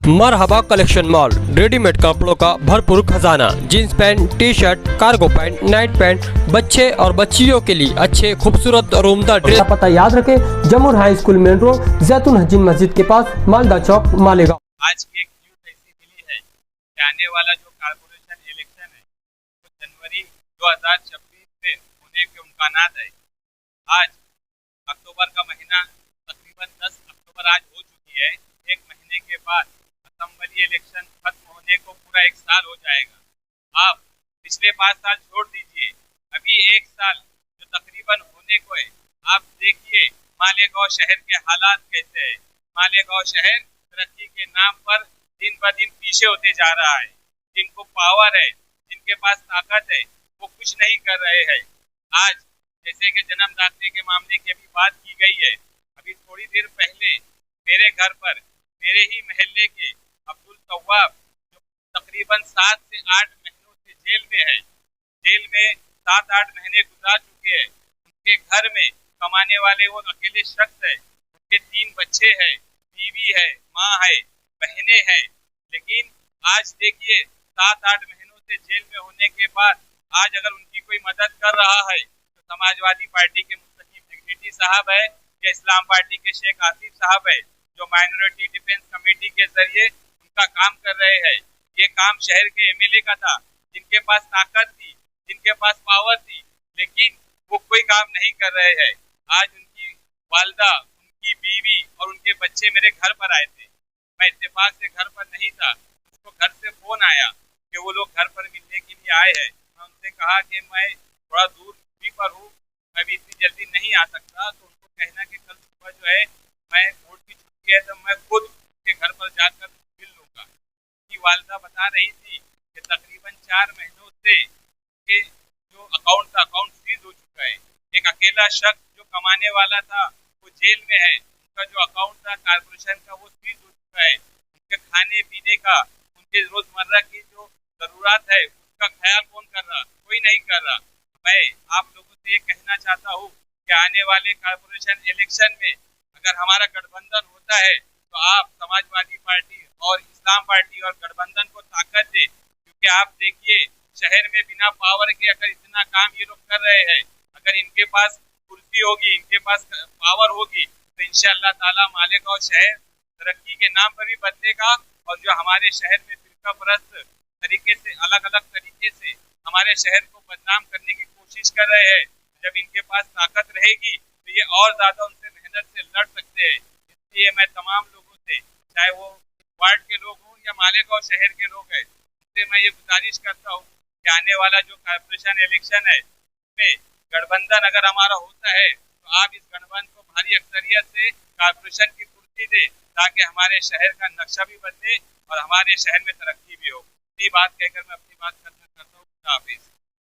मरहबा collection mall, readymade कपड़ों का भरपूर खजाना, jeans pant, T shirt, cargo pant, night pant, बच्चे और बच्चियों के लिए अच्छे खूबसूरत और उम्दा ड्रेस। पता याद रखें, जमुर हाई स्कूल मेन रोड, जैतून हजीन मस्जिद के पास, मालदा चौक, मालेगांव। आज की एक न्यूज ऐसी मिली है कि आने वाला जो कारपोरेशन इलेक्शन है वो जनवरी 2026 में होने के इम्कानात है। आज अक्टूबर का महीना तकरीबन 10 अक्टूबर आज हो चुकी है। एक महीने के बाद असम्बली इलेक्शन खत्म होने को पूरा एक साल हो जाएगा। आप पिछले 5 साल छोड़ दीजिए, अभी एक साल जो तकरीबन होने को है, आप देखिए मालेगांव शहर के हालात कैसे है। मालेगांव शहर तरक्की के नाम पर दिन ब दिन पीछे होते जा रहा है। जिनको पावर है, जिनके पास ताकत है, वो कुछ नहीं कर रहे हैं। आज जैसे कि जन्म दाखिले के मामले की अभी बात की गई है, अभी थोड़ी देर पहले मेरे घर पर मेरे ही महल्ले के अब्दुल तव्वाब जो तकरीबन 7 से 8 महीनों से जेल में है, जेल में 7-8 महीने गुजार चुके हैं। उनके घर में कमाने वाले वो अकेले शख्स है, उनके 3 बच्चे हैं, बीवी है, माँ है, बहनें हैं। लेकिन आज देखिए 7-8 महीनों से जेल में होने के बाद आज अगर उनकी कोई मदद कर रहा है तो समाजवादी पार्टी के मुस्तकीम डिग्निटी साहब है या इस्लाम पार्टी के शेख आसिफ साहब है, जो माइनॉरिटी डिफेंस कमेटी के जरिए उनका काम कर रहे हैं। ये काम शहर के एमएलए का था, जिनके पास ताकत थी, जिनके पास पावर थी, लेकिन वो कोई काम नहीं कर रहे हैं। आज उनकी वालदा, उनकी बीवी और उनके बच्चे मेरे घर पर आए थे। मैं इत्तेफाक से घर पर नहीं था, उसको घर से फोन आया कि वो लोग घर पर मिलने के लिए आए हैं। मैं उनसे कहा कि मैं थोड़ा दूर दूरी पर हूँ, मैं भी इतनी जल्दी नहीं आ सकता। तो उनको कहना कि कल सुबह जो है मैं कोर्ट की छुट्टी है तो मैं खुद उनके घर पर जाकर मिल लूँगा। उनकी वालदा बता रही थी कि तकरीबन 4 महीनों से उनके जो अकाउंट था, अकाउंट सीज हो चुका है। एक अकेला शख्स जो कमाने वाला था वो जेल में है, उनका जो अकाउंट था कारपोरेशन का वो सीज हो चुका है। उनके खाने पीने का, उनके रोजमर्रा की जो जरूरत है उसका ख्याल कौन कर रहा? कोई नहीं कर रहा। मैं आप लोगों से ये कहना चाहता हूँ कि आने वाले कारपोरेशन इलेक्शन में अगर हमारा गठबंधन होता है तो आप समाजवादी पार्टी और इस्लाम पार्टी और गठबंधन को ताकत दे, क्योंकि आप देखिए शहर में बिना पावर के अगर इतना काम ये लोग कर रहे हैं, अगर इनके पास कुर्सी होगी, इनके पास पावर होगी तो इंशाअल्लाह ताला मालेगांव शहर तरक्की के नाम पर भी बदलेगा। और जो हमारे शहर में फिरका परस्त तरीके से, अलग अलग तरीके से हमारे शहर को बदनाम करने की कोशिश कर रहे हैं, जब इनके पास ताकत रहेगी तो ये और ज्यादा उनसे मेहनत से लड़ सकते हैं। इसलिए मैं तमाम लोगों से, चाहे वो वार्ड के लोग हों या मालेगांव शहर के लोग हैं, उनसे मैं ये गुजारिश करता हूँ कि आने वाला जो कारपोरेशन इलेक्शन है उसमें गठबंधन अगर हमारा होता है तो आप इस गठबंधन को भारी अक्सरियत से कारपोरेशन की कुर्सी दे, ताकि हमारे शहर का नक्शा भी बदले और हमारे शहर में तरक्की भी हो। इसी बात कहकर मैं अपनी बात खत्म करता हूँ। खुदा हाफिज।